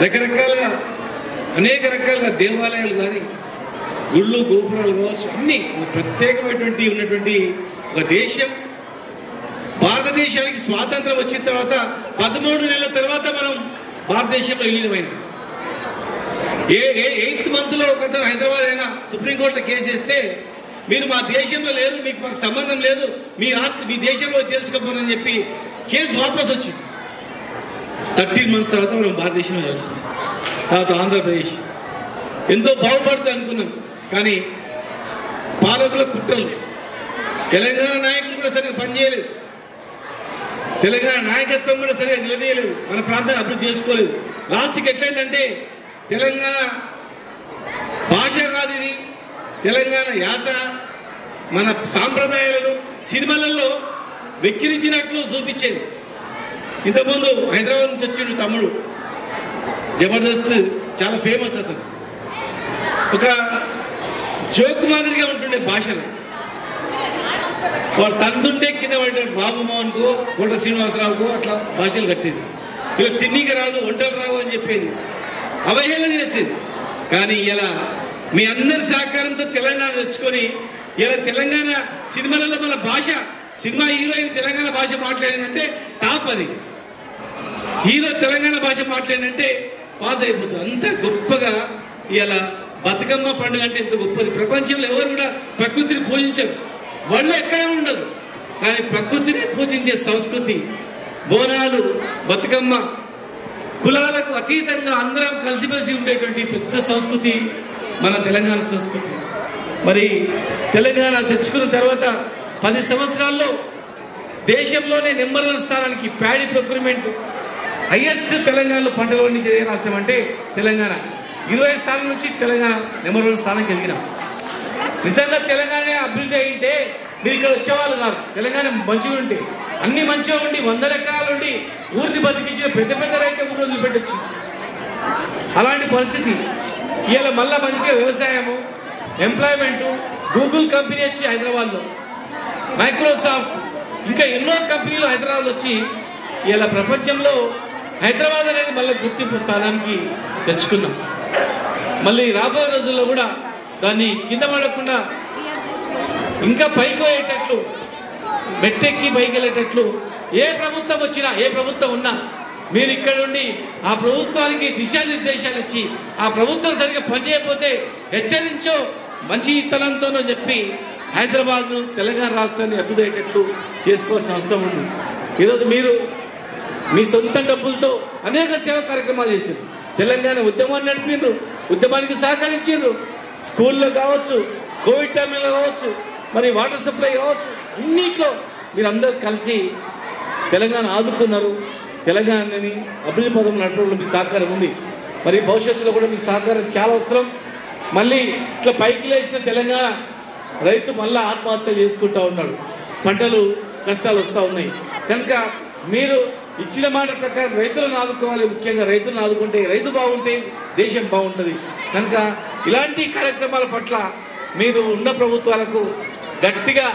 రకరకాలుగా అనేక రకాలుగా దేవాలయాలు కానీ గుళ్ళు గోపురాలు కావచ్చు అన్ని ప్రత్యేకమైనటువంటి ఉన్నటువంటి ఒక దేశం. భారతదేశానికి స్వాతంత్రం వచ్చిన తర్వాత 13 నెలల తర్వాత మనం భారతదేశంలో విలీనమైంది. 8th monthలో ఒక హైదరాబాద్ అయినా సుప్రీంకోర్టులో కేసు వేస్తే మీరు మా దేశంలో లేరు, మీకు మాకు సంబంధం లేదు, మీ దేశంలో తెలుసుకోపోనని చెప్పి కేసు వాపస్ వచ్చింది. 13 months తర్వాత మనం భారతదేశంలో కలిసింది. తర్వాత ఆంధ్రప్రదేశ్ ఎంతో బాగుపడుతుంది అనుకున్నాం, కానీ పాలకుల కుట్రలు, తెలంగాణ నాయకులు కూడా సరిగ్గా పనిచేయలేదు, తెలంగాణ నాయకత్వం కూడా సరిగ్గా నిలదీయలేదు, మన ప్రాంతాన్ని అభివృద్ధి చేసుకోలేదు. లాస్ట్కి ఎట్లయిందంటే తెలంగాణ భాష కాదు ఇది, తెలంగాణ యాస, మన సాంప్రదాయాలను సినిమాలలో వెక్కిరించినట్లు చూపించేది. ఇంతకుముందు హైదరాబాద్ నుంచి వచ్చిండు తమ్ముడు, జబర్దస్త్ చాలా ఫేమస్ అతను. ఒక జోక్ మాదిరిగా ఉంటుండే భాషలు. వాడు తంతుంటే కింద పడ్డాడు బాబు మోహన్కో కోట శ్రీనివాసరావుకో అట్లా భాషలు కట్టేది. ఇలా తిన్నిక రాదు, వంటలు రావు అని చెప్పేది, అవహేళన చేసేది. కానీ ఇలా మీ అందరి సహకారంతో తెలంగాణ తెచ్చుకొని ఇలా తెలంగాణ సినిమాలలో మన భాష, సినిమా హీరోయిన్ తెలంగాణ భాష మాట్లాడిందంటే టాప్. అది హీరో తెలంగాణ భాష మాట్లాడిందంటే పాస్ అయిపోతుంది. అంత గొప్పగా ఇలా బతుకమ్మ పండుగ అంటే ఎంత గొప్పది. ప్రపంచంలో ఎవరు కూడా ప్రకృతిని పూజించరు, వాళ్ళు ఎక్కడే ఉండదు, కానీ ప్రకృతిని పూజించే సంస్కృతి. బోనాలు, బతుకమ్మ, కులాలకు అతీతంగా అందరం కలిసిమెలిసి ఉండేటువంటి పెద్ద సంస్కృతి మన తెలంగాణ సంస్కృతి. మరి తెలంగాణ తెచ్చుకున్న తర్వాత 10 సంవత్సరాల్లో దేశంలోనే నెంబర్ 1 స్థానానికి ప్యాడీ ప్రొక్యూర్మెంట్ హైయెస్ట్ తెలంగాణలో పంటలు పండించే రాష్ట్రం అంటే తెలంగాణ. 20 స్థానం నుంచి తెలంగాణ నెంబర్ 1 స్థానానికి ఎదిగినాం. నిజంగా తెలంగాణ అభివృద్ధి అయింటే మీరు ఇక్కడ వచ్చేవాళ్ళు కాదు. తెలంగాణ మంచిగా ఉంటే, అన్ని మంచిగా ఉండి 100 ఎకరాలు ఉండి ఊరిని బతికించిన పెద్ద పెద్ద రైతు ఊరు వదిలిపెట్టచ్చు. అలాంటి పరిస్థితి ఇవాళ మళ్ళా మంచిగా వ్యవసాయము, ఎంప్లాయ్మెంటు, గూగుల్ కంపెనీ వచ్చి హైదరాబాద్లో, మైక్రోసాఫ్ట్, ఇంకా ఎన్నో కంపెనీలు హైదరాబాద్ వచ్చి ఇలా ప్రపంచంలో హైదరాబాద్ అనేది మళ్ళీ గుర్తింపు స్థానానికి తెచ్చుకున్నాం. మళ్ళీ రాబోయే రోజుల్లో కూడా దాన్ని కింద పడకుండా ఇంకా పైకి పోయేటట్లు, మెట్టెక్కి పైకి వెళ్ళేటట్లు ఏ ప్రభుత్వం వచ్చినా, ఏ ప్రభుత్వం ఉన్నా మీరు ఇక్కడ ఉండి ఆ ప్రభుత్వానికి దిశానిర్దేశాలు ఇచ్చి ఆ ప్రభుత్వం సరిగ్గా పనిచేయకపోతే హెచ్చరించో, మంచి ఇత్తనంతోనో చెప్పి హైదరాబాద్ను, తెలంగాణ రాష్ట్రాన్ని అభివృద్ధి అయ్యేటట్లు చేసుకోవాల్సిన అవసరం ఉంది. ఈరోజు మీరు మీ సొంత డబ్బులతో అనేక సేవా కార్యక్రమాలు చేశారు. తెలంగాణ ఉద్యమాన్ని నడిపిండ్రు, ఉద్యమానికి సహకరించారు. స్కూల్లో కావచ్చు, కోవిడ్ టైంలో కావచ్చు, మరి వాటర్ సప్లై కావచ్చు, అన్నిట్లో మీరు అందరూ కలిసి తెలంగాణ ఆదుకున్నారు. తెలంగాణని అభివృద్ధి పదం నడపడంలో మీ సహకారం ఉంది. మరి భవిష్యత్తులో కూడా మీ సహకారం చాలా అవసరం. మళ్ళీ ఇట్లా పైకి లేచిన తెలంగాణ రైతు మళ్ళీ ఆత్మహత్య చేసుకుంటూ ఉన్నాడు, పంటలు కష్టాలు వస్తూ ఉన్నాయి. కనుక మీరు ఇచ్చిన మాట ప్రకారం రైతులను ఆదుకోవాలి. ముఖ్యంగా రైతులను ఆదుకుంటే, రైతు బాగుంటే దేశం బాగుంటుంది. కనుక ఇలాంటి కార్యక్రమాల పట్ల మీరు ఉన్న ప్రభుత్వాలకు గట్టిగా